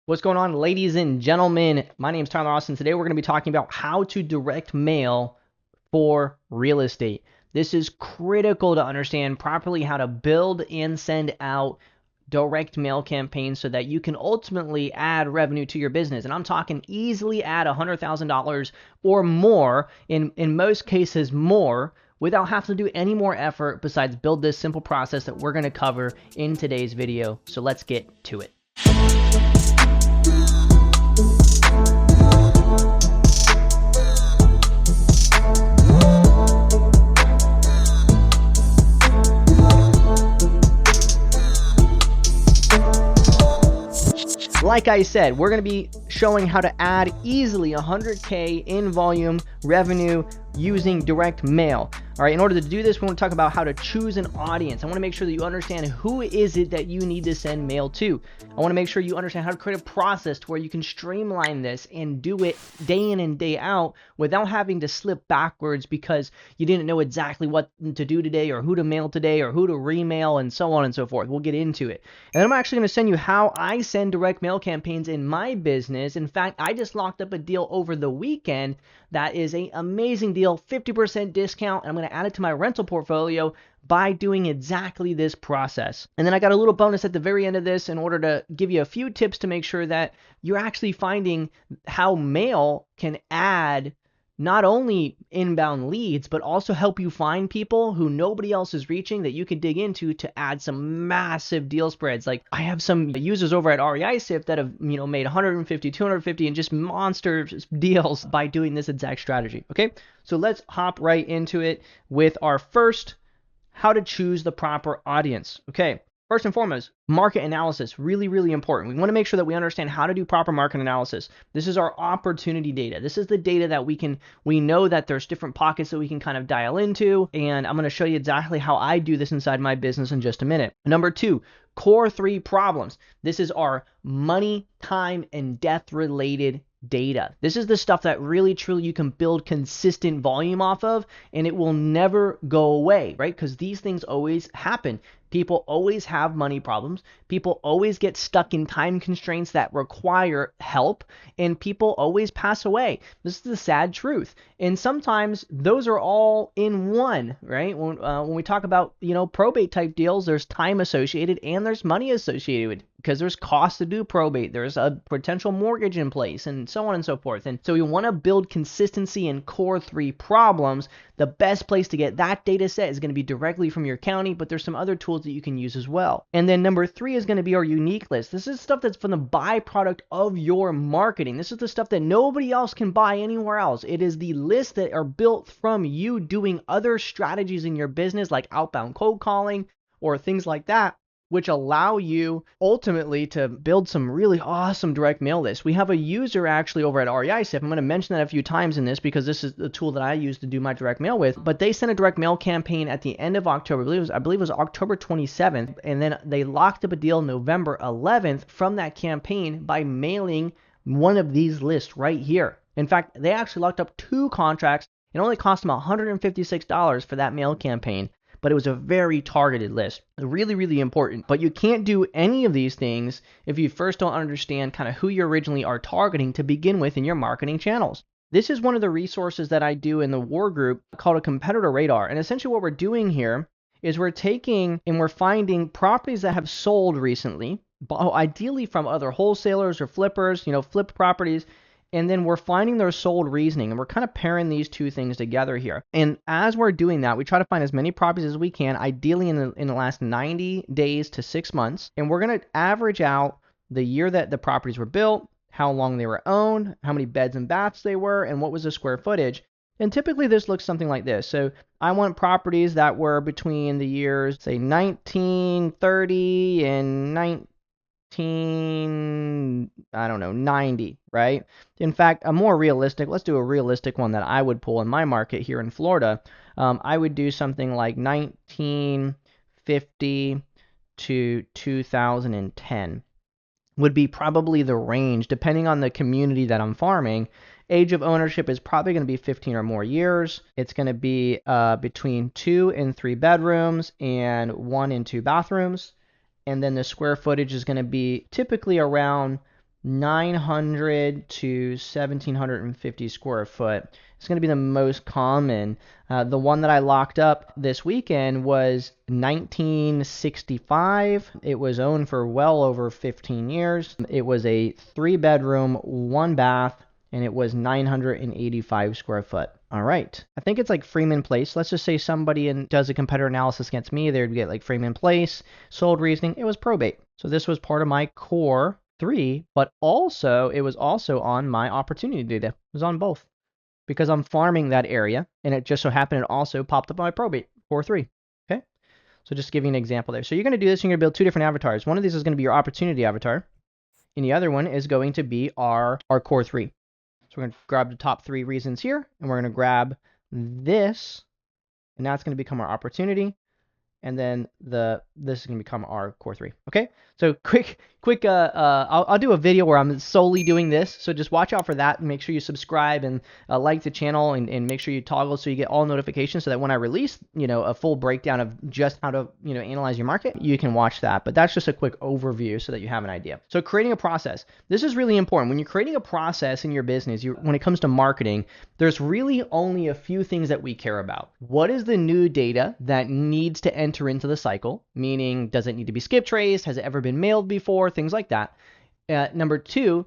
What's going on, ladies and gentlemen? My name is Tyler Austin. Today we're going to be talking about how to direct mail for real estate. This is critical to understand properly how to build and send out direct mail campaigns so that you can ultimately add revenue to your business. And I'm talking easily add $100,000 or more, in most cases more, without having to do any more effort besides build this simple process that we're going to cover in today's video. So let's get to it. Like I said, we're going to be showing how to add easily 100K in volume revenue using direct mail. All right, in order to do this, we want to talk about how to choose an audience. I want to make sure that you understand who is it that you need to send mail to. I want to make sure you understand how to create a process to where you can streamline this and do it day in and day out without having to slip backwards because you didn't know exactly what to do today or who to mail today or who to remail and so on and so forth. We'll get into it. And then I'm actually going to send you how I send direct mail campaigns in my business. In fact, I just locked up a deal over the weekend that is an amazing deal, 50% discount, and I'm going to add it to my rental portfolio by doing exactly this process. And then I got a little bonus at the very end of this in order to give you a few tips to make sure that you're actually finding how mail can add not only inbound leads, but also help you find people who nobody else is reaching that you can dig into to add some massive deal spreads. Like I have some users over at REISIF that have, made 150, 250 and just monster deals by doing this exact strategy. Okay, so let's hop right into it with our first, how to choose the proper audience. Okay. First and foremost, market analysis, really, really important. We want to make sure that we understand how to do proper market analysis. This is our opportunity data. This is the data that we know that there's different pockets that we can kind of dial into, and I'm going to show you exactly how I do this inside my business in just a minute. Number two, core 3 problems. This is our money, time, and death related data. This is the stuff that really truly you can build consistent volume off of, and it will never go away, right? Because these things always happen. People always have money problems. People always get stuck in time constraints that require help, and people always pass away. This is the sad truth. And sometimes those are all in one, right? When we talk about, probate type deals, there's time associated and there's money associated because there's cost to do probate. There's a potential mortgage in place and so on and so forth. And so you want to build consistency in core 3 problems. The best place to get that data set is going to be directly from your county, but there's some other tools that you can use as well. And then number 3 is going to be our unique list. This is stuff that's from the byproduct of your marketing. This is the stuff that nobody else can buy anywhere else. It is the lists that are built from you doing other strategies in your business like outbound cold calling or things like that, which allow you ultimately to build some really awesome direct mail lists. We have a user actually over at REISIF. I'm going to mention that a few times in this because this is the tool that I use to do my direct mail with. But they sent a direct mail campaign at the end of October. I believe it was October 27th. And then they locked up a deal November 11th from that campaign by mailing one of these lists right here. In fact, they actually locked up 2 contracts. It only cost them $156 for that mail campaign, but it was a very targeted list. Really, really important. But you can't do any of these things if you first don't understand kind of who you originally are targeting to begin with in your marketing channels. This is one of the resources that I do in the War Group called a competitor radar. And essentially what we're doing here is we're taking and we're finding properties that have sold recently, ideally from other wholesalers or flippers, flipped properties. And then we're finding their sold reasoning, and we're kind of pairing these 2 things together here. And as we're doing that, we try to find as many properties as we can, ideally in the last 90 days to 6 months. And we're going to average out the year that the properties were built, how long they were owned, how many beds and baths they were, and what was the square footage. And typically this looks something like this. So I want properties that were between the years, say 1930 and 90, right? In fact, a more realistic, let's do a realistic one that I would pull in my market here in Florida. I would do something like 1950 to 2010 would be probably the range, depending on the community that I'm farming. Age of ownership is probably going to be 15 or more years. It's going to be between 2 and 3 bedrooms and 1 and 2 bathrooms. And then the square footage is going to be typically around 900 to 1750 square foot. It's going to be the most common. The one that I locked up this weekend was 1965. It was owned for well over 15 years. It was a 3-bedroom, 1-bath, and it was 985 square foot. All right. I think it's like Freeman Place. Let's just say somebody does a competitor analysis against me. They would get like Freeman Place, sold reasoning. It was probate. So this was part of my core 3, but also it was also on my opportunity data. It was on both because I'm farming that area, and it just so happened it also popped up on my probate core 3. Okay. So just to give you an example there. So you're going to do this. You're going to build 2 different avatars. One of these is going to be your opportunity avatar, and the other one is going to be our core 3. So we're going to grab the top 3 reasons here, and we're going to grab this, and now it's going to become our opportunity, and then this is going to become our core 3. Okay, so quick, I'll do a video where I'm solely doing this, so just watch out for that, and make sure you subscribe and like the channel, and make sure you toggle so you get all notifications, so that when I release, a full breakdown of just how to, analyze your market, you can watch that. But that's just a quick overview so that you have an idea. So creating a process. This is really important. When you're creating a process in your business, when it comes to marketing, there's really only a few things that we care about. What is the new data that needs to enter into the cycle? Meaning, does it need to be skip traced? Has it ever been mailed before? Things like that. Number 2,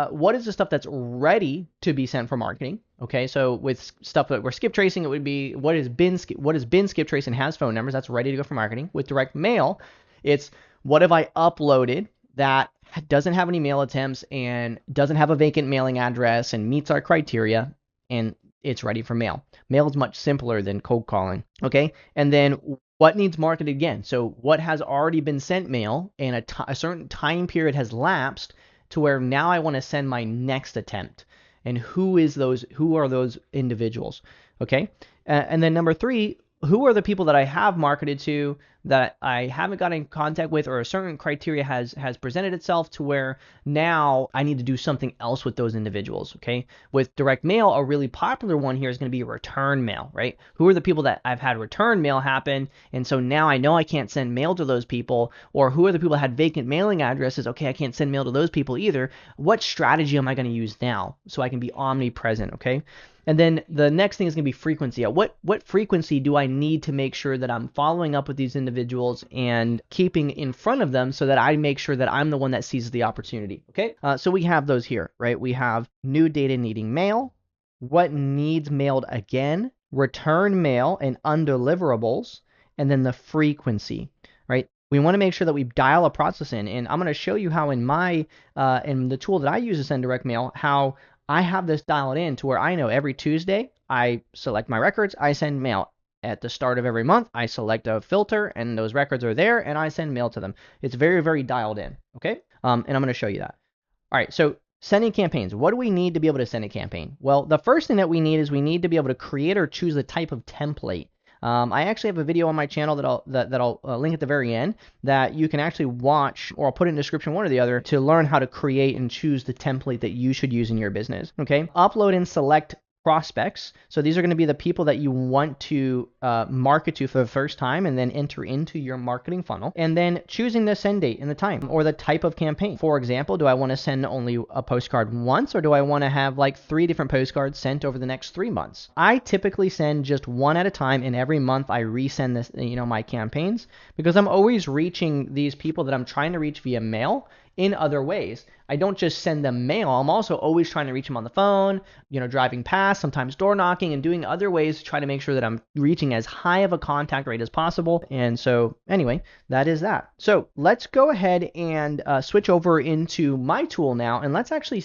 what is the stuff that's ready to be sent for marketing? Okay, so with stuff that we're skip tracing, it would be what has been skip traced and has phone numbers. That's ready to go for marketing. With direct mail, it's what have I uploaded that doesn't have any mail attempts and doesn't have a vacant mailing address and meets our criteria, and it's ready for mail. Mail is much simpler than cold calling. Okay, and then what needs marketed again? So what has already been sent mail and a certain time period has lapsed to where now I want to send my next attempt. And who are those individuals? Okay. And then number 3, who are the people that I have marketed to that I haven't got in contact with, or a certain criteria has presented itself to where now I need to do something else with those individuals. Okay. With direct mail, a really popular one here is going to be return mail, right? Who are the people that I've had return mail happen, and so now I know I can't send mail to those people? Or who are the people that had vacant mailing addresses? Okay, I can't send mail to those people either. What strategy am I going to use now so I can be omnipresent? Okay. And then the next thing is going to be frequency. What frequency do I need to make sure that I'm following up with these individuals and keeping in front of them so that I make sure that I'm the one that sees the opportunity? Okay, so we have those here, right? We have new data needing mail, what needs mailed again, return mail and undeliverables, and then the frequency, right? We want to make sure that we dial a process in, and I'm going to show you how in the tool that I use to send direct mail, how I have this dialed in to where I know every Tuesday I select my records, I send mail. At the start of every month, I select a filter, and those records are there, and I send mail to them. It's very, very dialed in, okay? And I'm going to show you that. All right, so sending campaigns. What do we need to be able to send a campaign? Well, the first thing that we need is we need to be able to create or choose a type of template. I actually have a video on my channel that I'll link at the very end that you can actually watch, or I'll put it in the description, one or the other, to learn how to create and choose the template that you should use in your business. Okay, upload and select prospects. So these are going to be the people that you want to market to for the first time and then enter into your marketing funnel. And then choosing the send date and the time or the type of campaign. For example, do I want to send only a postcard once, or do I want to have like 3 different postcards sent over the next 3 months? I typically send just one at a time, and every month I resend this, my campaigns, because I'm always reaching these people that I'm trying to reach via mail in other ways. I don't just send them mail. I'm also always trying to reach them on the phone, driving past, sometimes door knocking, and doing other ways to try to make sure that I'm reaching as high of a contact rate as possible. And so anyway, that is that. So let's go ahead and switch over into my tool now, and let's actually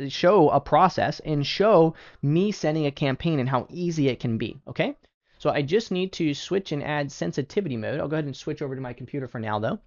show a process and show me sending a campaign and how easy it can be, okay? So I just need to switch and add sensitivity mode. I'll go ahead and switch over to my computer for now though.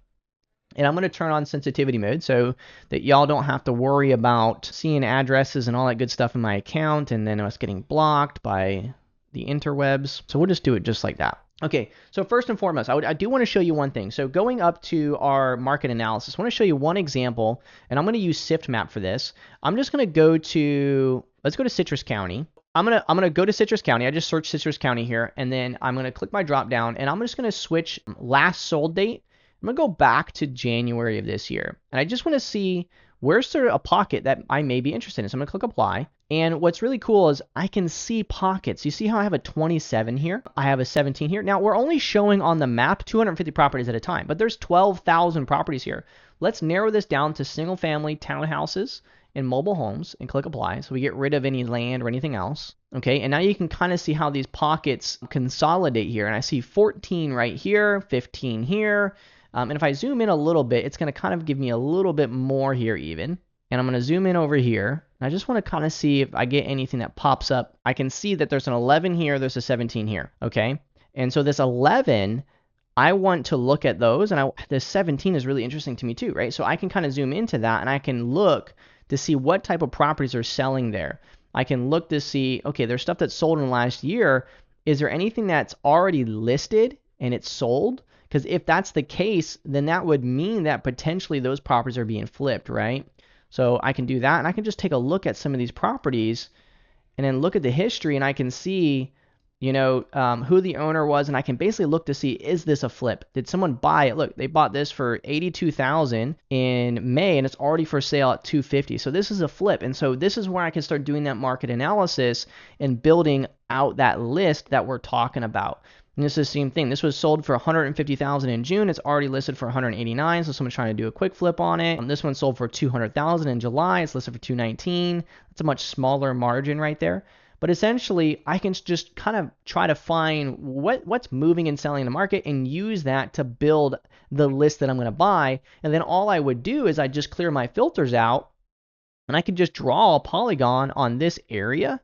And I'm going to turn on sensitivity mode so that y'all don't have to worry about seeing addresses and all that good stuff in my account and then us getting blocked by the interwebs. So we'll just do it just like that. Okay, so first and foremost, I do want to show you one thing. So going up to our market analysis, I want to show you one example, and I'm going to use Sift Map for this. I'm just going to let's go to Citrus County. I'm gonna go to Citrus County. I just searched Citrus County here, and then I'm going to click my drop down, and I'm just going to switch last sold date. I'm going to go back to January of this year, and I just want to see where's there a pocket that I may be interested in? So I'm gonna click apply. And what's really cool is I can see pockets. You see how I have a 27 here? I have a 17 here. Now we're only showing on the map 250 properties at a time, but there's 12,000 properties here. Let's narrow this down to single family townhouses and mobile homes and click apply. So we get rid of any land or anything else. Okay, and now you can kind of see how these pockets consolidate here. And I see 14 right here, 15 here. And if I zoom in a little bit, it's going to kind of give me a little bit more here even. And I'm going to zoom in over here. And I just want to kind of see if I get anything that pops up. I can see that there's an 11 here, there's a 17 here, okay? And so this 11, I want to look at those, and this 17 is really interesting to me too, right? So I can kind of zoom into that, and I can look to see what type of properties are selling there. I can look to see, okay, there's stuff that's sold in the last year. Is there anything that's already listed and it's sold? Because if that's the case, then that would mean that potentially those properties are being flipped, right? So I can do that, and I can just take a look at some of these properties and then look at the history, and I can see, you know, who the owner was, and I can basically look to see, is this a flip? Did someone buy it? Look, they bought this for $82,000 in May, and it's already for sale at $250,000. So this is a flip, and so this is where I can start doing that market analysis and building out that list that we're talking about. And this is the same thing. This was sold for $150,000 in June. It's already listed for $189,000. So someone's trying to do a quick flip on it. This one sold for $200,000 in July. It's listed for $219,000. That's a much smaller margin right there. But essentially, I can just kind of try to find what's moving and selling in the market and use that to build the list that I'm going to buy. And then all I would do is I just clear my filters out, and I could just draw a polygon on this area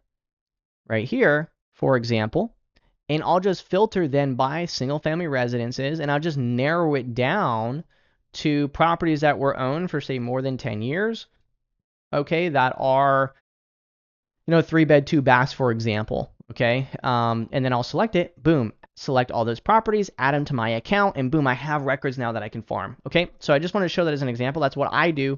right here, for example. And I'll just filter then by single family residences, and I'll just narrow it down to properties that were owned for, say, more than 10 years, okay, that are, you know, 3-bed, 2-baths, for example, okay, and then I'll select it, boom, select all those properties, add them to my account, and boom, I have records now that I can farm, okay? So I just want to show that as an example. That's what I do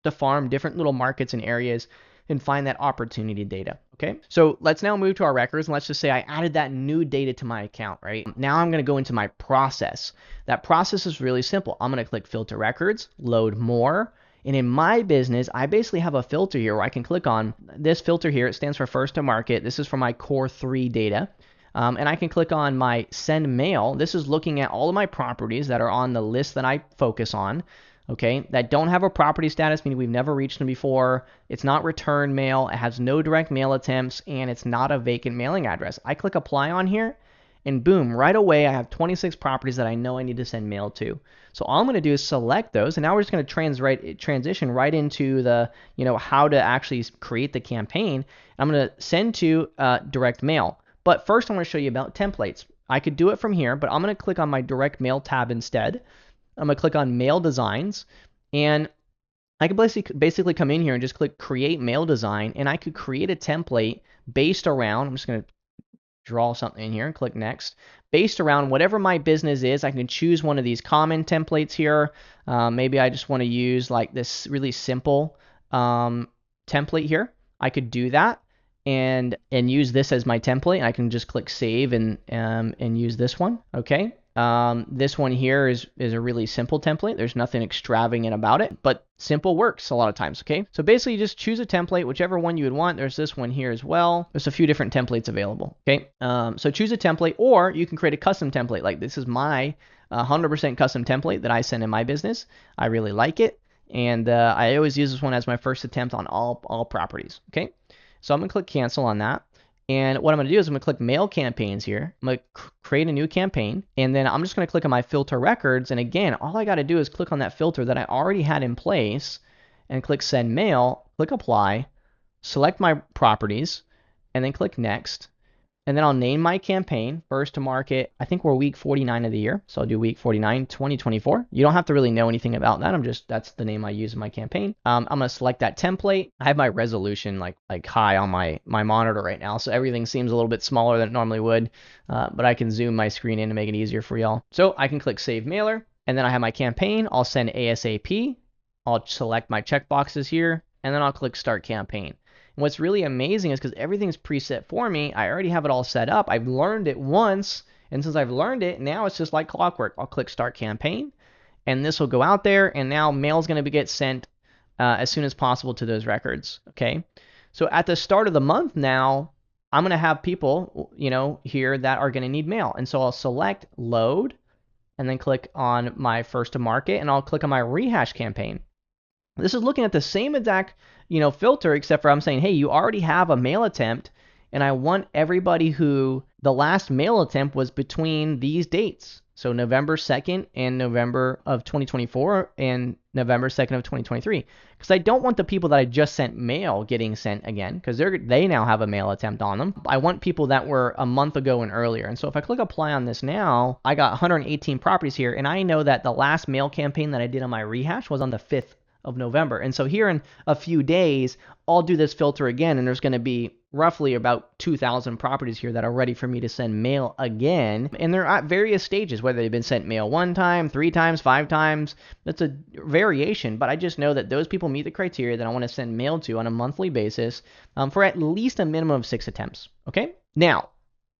to farm different little markets and areas and find that opportunity data, okay? So let's now move to our records, and let's just say I added that new data to my account, right? Now I'm going to go into my process. That process is really simple. I'm going to click Filter Records, Load More, and in my business, I basically have a filter here where I can click on this filter here. It stands for First to Market. This is for my Core 3 data. And I can click on my Send Mail. This is looking at all of my properties that are on the list that I focus on, okay, that don't have a property status, meaning we've never reached them before. It's not return mail. It has no direct mail attempts, and it's not a vacant mailing address. I click Apply on here, and boom, right away I have 26 properties that I know I need to send mail to. So all I'm going to do is select those, and now we're just going to transition right into the, you know, how to actually create the campaign. I'm going to send to direct mail. But first I want to show you about templates. I could do it from here, but I'm going to click on my direct mail tab instead. I'm going to click on Mail Designs, and I can basically come in here and just click Create Mail Design, and I could create a template based around, I'm just going to draw something in here and click Next. Based around whatever my business is, I can choose one of these common templates here. Maybe I just want to use like this really simple template here. I could do that and use this as my template. I can just click Save and use this one, okay? This one here is a really simple template. There's nothing extravagant about it, but simple works a lot of times, okay? So basically you just choose a template, whichever one you would want. There's this one here as well. There's a few different templates available, okay? So choose a template, or you can create a custom template. Like this is my 100% custom template that I send in my business. I really like it, and I always use this one as my first attempt on all properties, okay? So I'm gonna click Cancel on that. And what I'm going to do is I'm going to click Mail Campaigns here. I'm going to create a new campaign, and then I'm just going to click on my Filter Records. And again, all I got to do is click on that filter that I already had in place and click Send Mail, click Apply, select my properties, and then click Next. And then I'll name my campaign First to Market. I think we're week 49 of the year, so I'll do week 49, 2024. You don't have to really know anything about that. That's the name I use in my campaign. I'm gonna select that template. I have my resolution like high on my monitor right now, so everything seems a little bit smaller than it normally would. But I can zoom my screen in to make it easier for y'all. So I can click Save Mailer, and then I have my campaign. I'll send ASAP. I'll select my checkboxes here, and then I'll click Start Campaign. And what's really amazing is because everything's preset for me, I already have it all set up. I've learned it once, and since I've learned it, now it's just like clockwork. I'll click Start Campaign, and this will go out there, and now mail's going to get sent as soon as possible to those records. Okay. So at the start of the month now, I'm going to have people, here that are going to need mail. And so I'll select load and then click on my first to market, and I'll click on my rehash campaign. This is looking at the same exact, filter, except for I'm saying, hey, you already have a mail attempt, and I want everybody who the last mail attempt was between these dates. So November 2nd and November of 2024 and November 2nd of 2023. Because I don't want the people that I just sent mail getting sent again, because they now have a mail attempt on them. I want people that were a month ago and earlier. And so if I click apply on this now, I got 118 properties here, and I know that the last mail campaign that I did on my rehash was on the 5th of November. And so here in a few days, I'll do this filter again, and there's going to be roughly about 2,000 properties here that are ready for me to send mail again. And they're at various stages, whether they've been sent mail 1 time, 3 times, 5 times. That's a variation, but I just know that those people meet the criteria that I want to send mail to on a monthly basis for at least a minimum of 6 attempts. Okay? Now,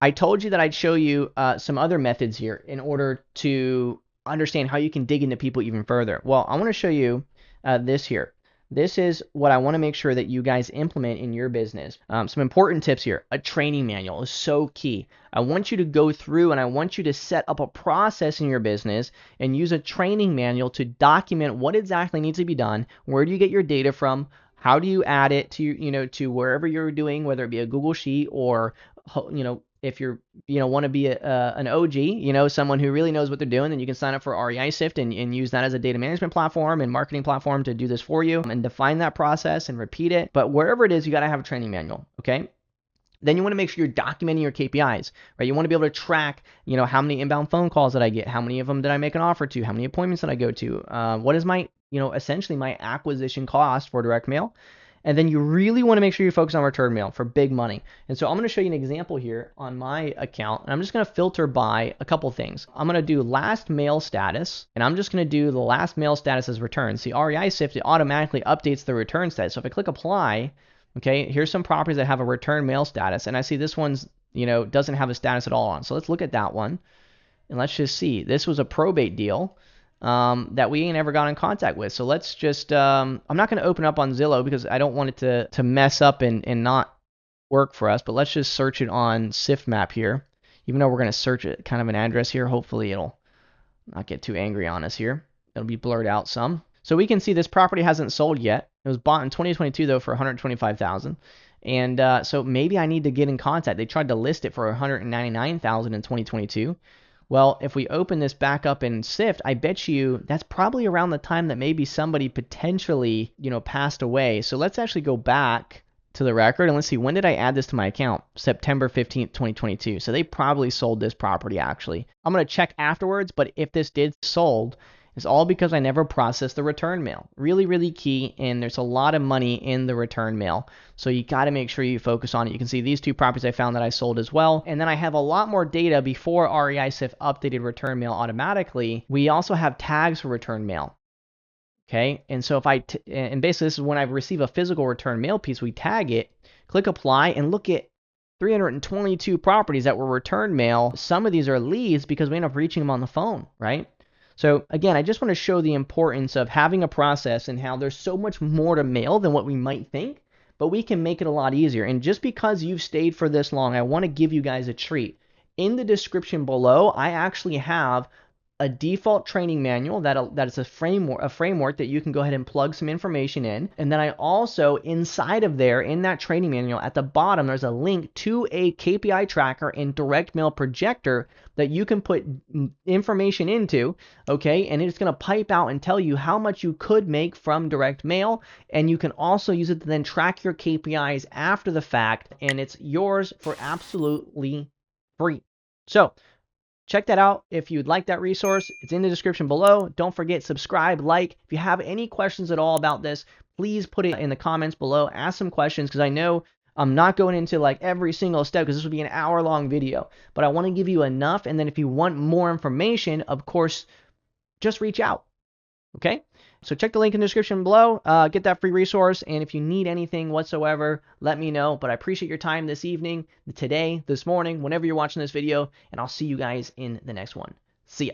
I told you that I'd show you some other methods here in order to understand how you can dig into people even further. Well, I want to show you this here. This is what I want to make sure that you guys implement in your business. Some important tips here. A training manual is so key. I want you to go through and I want you to set up a process in your business and use a training manual to document what exactly needs to be done. Where do you get your data from? How do you add it to, to wherever you're doing, whether it be a Google Sheet or, if you're, want to be an OG, someone who really knows what they're doing, then you can sign up for REI Sift and use that as a data management platform and marketing platform to do this for you and define that process and repeat it. But wherever it is, you got to have a training manual. Okay. Then you want to make sure you're documenting your KPIs, right? You want to be able to track, how many inbound phone calls did I get? How many of them did I make an offer to? How many appointments did I go to? What is my, essentially my acquisition cost for direct mail? And then you really want to make sure you focus on return mail for big money. And so I'm going to show you an example here on my account, and I'm just going to filter by a couple things. I'm going to do last mail status, and I'm just going to do the last mail status as return. See, REI Sift, it automatically updates the return status. So if I click apply, okay, here's some properties that have a return mail status, and I see this one's, doesn't have a status at all on. So let's look at that one, and let's just see. This was a probate deal that we ain't ever got in contact with. So let's just, I'm not going to open up on Zillow because I don't want it to mess up and not work for us, but let's just search it on Sift Map here. Even though we're going to search it, kind of an address here, hopefully it'll not get too angry on us here. It'll be blurred out some. So we can see this property hasn't sold yet. It was bought in 2022 though for $125,000. And so maybe I need to get in contact. They tried to list it for $199,000 in 2022. Well, if we open this back up in Sift, I bet you that's probably around the time that maybe somebody potentially, passed away. So let's actually go back to the record and let's see, when did I add this to my account? September 15th, 2022. So they probably sold this property actually. I'm going to check afterwards, but if this did sold, it's all because I never processed the return mail. Really, really key, and there's a lot of money in the return mail. So you got to make sure you focus on it. You can see these 2 properties I found that I sold as well. And then I have a lot more data before REI Sift updated return mail automatically. We also have tags for return mail. Okay, and so if and basically this is when I receive a physical return mail piece, we tag it, click apply, and look at 322 properties that were return mail. Some of these are leads because we end up reaching them on the phone, right? So again, I just want to show the importance of having a process and how there's so much more to mail than what we might think, but we can make it a lot easier. And just because you've stayed for this long, I want to give you guys a treat. In the description below, I actually have a default training manual that is a framework that you can go ahead and plug some information in. And then I also, inside of there, in that training manual, at the bottom, there's a link to a KPI tracker and direct mail projector that you can put information into, okay? And it's going to pipe out and tell you how much you could make from direct mail. And you can also use it to then track your KPIs after the fact, and it's yours for absolutely free. So check that out if you'd like that resource. It's in the description below. Don't forget, subscribe, like. If you have any questions at all about this, please put it in the comments below. Ask some questions because I know I'm not going into like every single step because this will be an hour-long video. But I want to give you enough, and then if you want more information, of course, just reach out. Okay? So check the link in the description below. Get that free resource, and if you need anything whatsoever, let me know. But I appreciate your time this evening, today, this morning, whenever you're watching this video, and I'll see you guys in the next one. See ya.